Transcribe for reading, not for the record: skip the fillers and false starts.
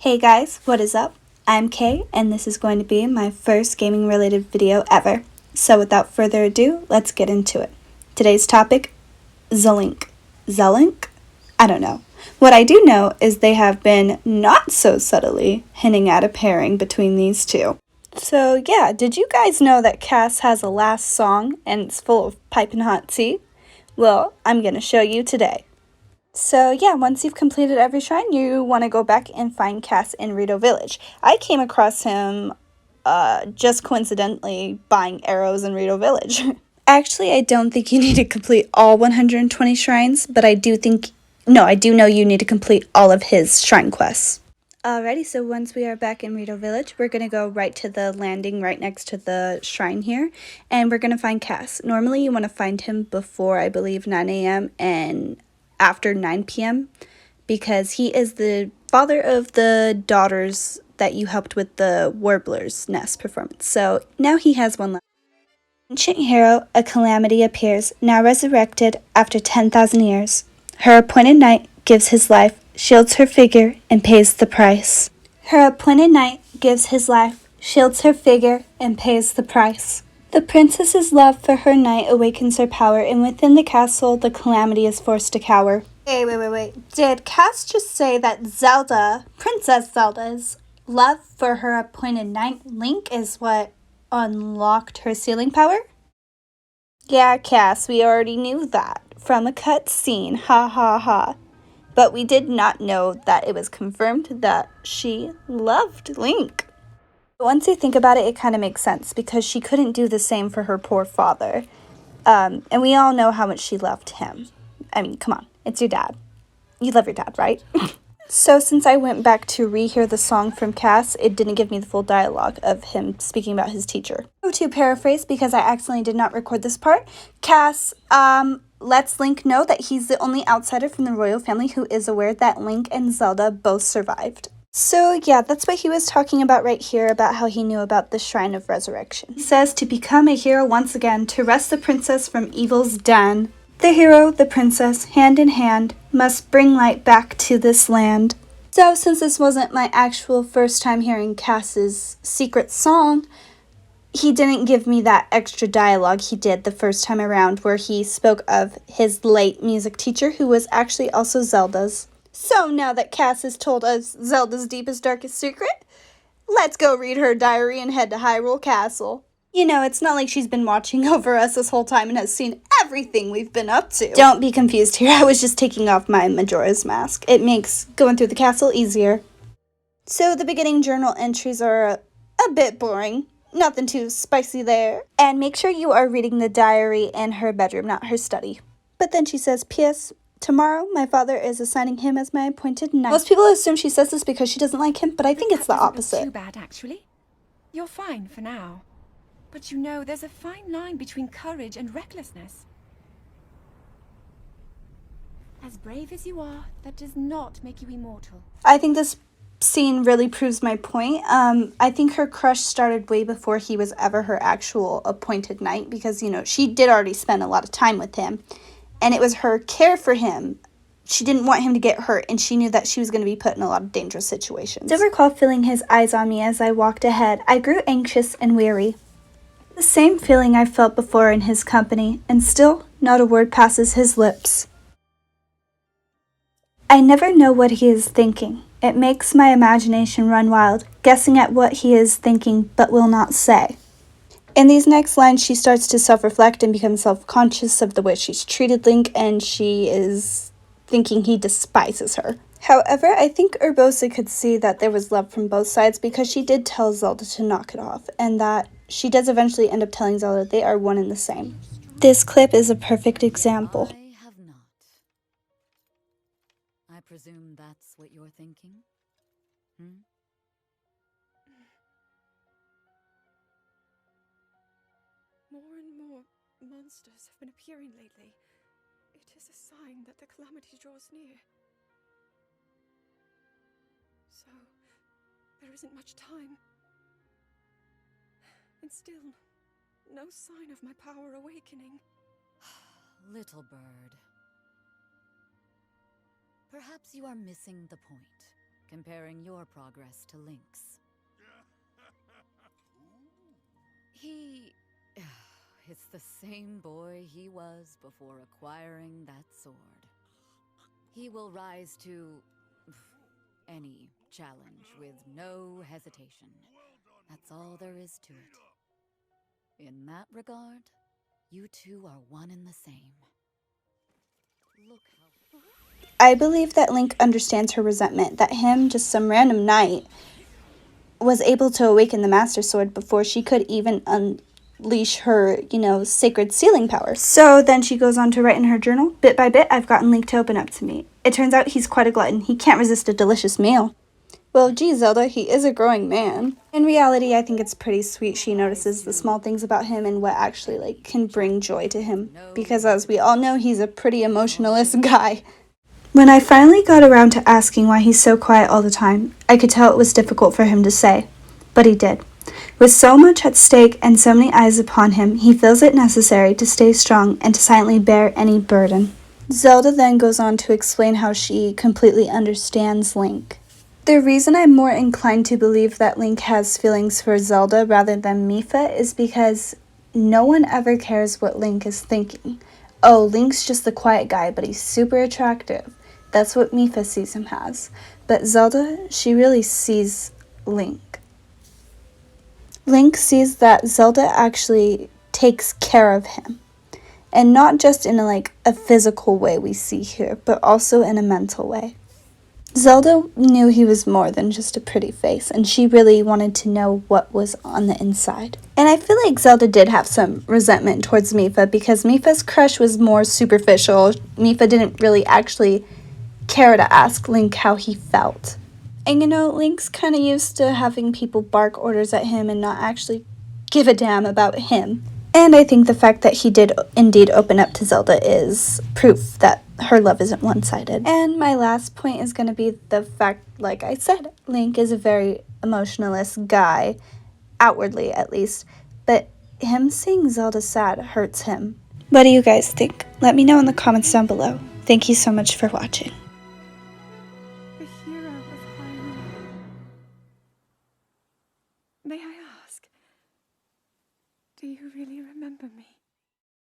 Hey guys, what is up? I'm Kay, and this is going to be my first gaming related video ever. So without further ado, let's get into it. Today's topic, Zelink. Zelink? I don't know. What I do know is they have been not so subtly hinting at a pairing between these two. So yeah, did you guys know that Kass has a last song and it's full of piping hot tea? Well, I'm gonna show you today. So yeah, once you've completed every shrine, you want to go back and find Kass in Rito Village. I came across him just coincidentally buying arrows in Rito Village. Actually, I don't think you need to complete all 120 shrines, but I do know you need to complete all of his shrine quests. Alrighty, so once we are back in Rito Village, we're going to go right to the landing right next to the shrine here, and we're going to find Kass. Normally, you want to find him before, I believe, 9 a.m. and after 9 p.m. because he is the father of the daughters that you helped with the Warbler's Nest performance. So now he has one left. Ancient hero, a calamity appears, now resurrected after 10,000 years. Her appointed knight gives his life, shields her figure, and pays the price. Her appointed knight gives his life, shields her figure, and pays the price. The princess's love for her knight awakens her power, and within the castle, the calamity is forced to cower. Hey, wait. Did Kass just say that Zelda, Princess Zelda's love for her appointed knight, Link, is what unlocked her sealing power? Yeah, Kass, we already knew that from a cutscene, ha ha ha. But we did not know that it was confirmed that she loved Link. Once you think about it, it kind of makes sense because she couldn't do the same for her poor father. And we all know how much she loved him. I mean, come on, it's your dad. You love your dad, right? So since I went back to rehear the song from Kass, it didn't give me the full dialogue of him speaking about his teacher. To paraphrase, because I accidentally did not record this part, Kass lets Link know that he's the only outsider from the royal family who is aware that Link and Zelda both survived. So yeah, that's what he was talking about right here, about how he knew about the Shrine of Resurrection. He says to become a hero once again, to wrest the princess from evil's den. The hero, the princess, hand in hand, must bring light back to this land. So since this wasn't my actual first time hearing Kass's secret song, he didn't give me that extra dialogue he did the first time around where he spoke of his late music teacher who was actually also Zelda's. So now that Kass has told us Zelda's deepest, darkest secret, let's go read her diary and head to Hyrule Castle. You know, it's not like she's been watching over us this whole time and has seen everything we've been up to. Don't be confused here, I was just taking off my Majora's Mask. It makes going through the castle easier. So the beginning journal entries are a bit boring. Nothing too spicy there. And make sure you are reading the diary in her bedroom, not her study. But then she says, P.S. Tomorrow, my father is assigning him as my appointed knight. Most people assume she says this because she doesn't like him, but I think it's the opposite. Too bad, actually. You're fine for now. But you know, there's a fine line between courage and recklessness. As brave as you are, that does not make you immortal. I think this scene really proves my point. I think her crush started way before he was ever her actual appointed knight because, you know, she did already spend a lot of time with him. And it was her care for him. She didn't want him to get hurt, and she knew that she was going to be put in a lot of dangerous situations. I recall feeling his eyes on me as I walked ahead. I grew anxious and weary. The same feeling I felt before in his company, and still not a word passes his lips. I never know what he is thinking. It makes my imagination run wild, guessing at what he is thinking but will not say. In these next lines, she starts to self-reflect and become self-conscious of the way she's treated Link, and she is thinking he despises her. However, I think Urbosa could see that there was love from both sides because she did tell Zelda to knock it off, and that she does eventually end up telling Zelda they are one and the same. This clip is a perfect example. I have not. I presume that's what you're thinking? More and more monsters have been appearing lately. It is a sign that the calamity draws near. So, there isn't much time. And still, no sign of my power awakening. Little bird. Perhaps you are missing the point. comparing your progress to Link's. He... it's the same boy he was before acquiring that sword. He will rise to any challenge with no hesitation. That's all there is to it. In that regard, you two are one and the same. Look how... I believe that Link understands her resentment, that him, just some random knight, was able to awaken the Master Sword before she could even unleash her, sacred sealing power. So then she goes on to write in her journal, "Bit by bit, I've gotten Link to open up to me. It turns out he's quite a glutton. He can't resist a delicious meal." Well, gee, Zelda, he is a growing man. In reality, I think it's pretty sweet she notices the small things about him and what actually, can bring joy to him. Because as we all know, he's a pretty emotionalist guy. When I finally got around to asking why he's so quiet all the time, I could tell it was difficult for him to say. But he did. With so much at stake and so many eyes upon him, he feels it necessary to stay strong and to silently bear any burden. Zelda then goes on to explain how she completely understands Link. The reason I'm more inclined to believe that Link has feelings for Zelda rather than Mipha is because no one ever cares what Link is thinking. Oh, Link's just the quiet guy, but he's super attractive. That's what Mipha sees him as. But Zelda, she really sees Link. Link sees that Zelda actually takes care of him. And not just in a physical way we see here, but also in a mental way. Zelda knew he was more than just a pretty face, and she really wanted to know what was on the inside. And I feel like Zelda did have some resentment towards Mipha because Mipha's crush was more superficial. Mipha didn't really actually care to ask Link how he felt. And Link's kind of used to having people bark orders at him and not actually give a damn about him. And I think the fact that he did indeed open up to Zelda is proof that her love isn't one-sided. And my last point is going to be the fact, like I said, Link is a very emotionalist guy, outwardly at least, but him seeing Zelda sad hurts him. What do you guys think? Let me know in the comments down below. Thank you so much for watching. The hero of Hyrule. May I ask, do you really remember me?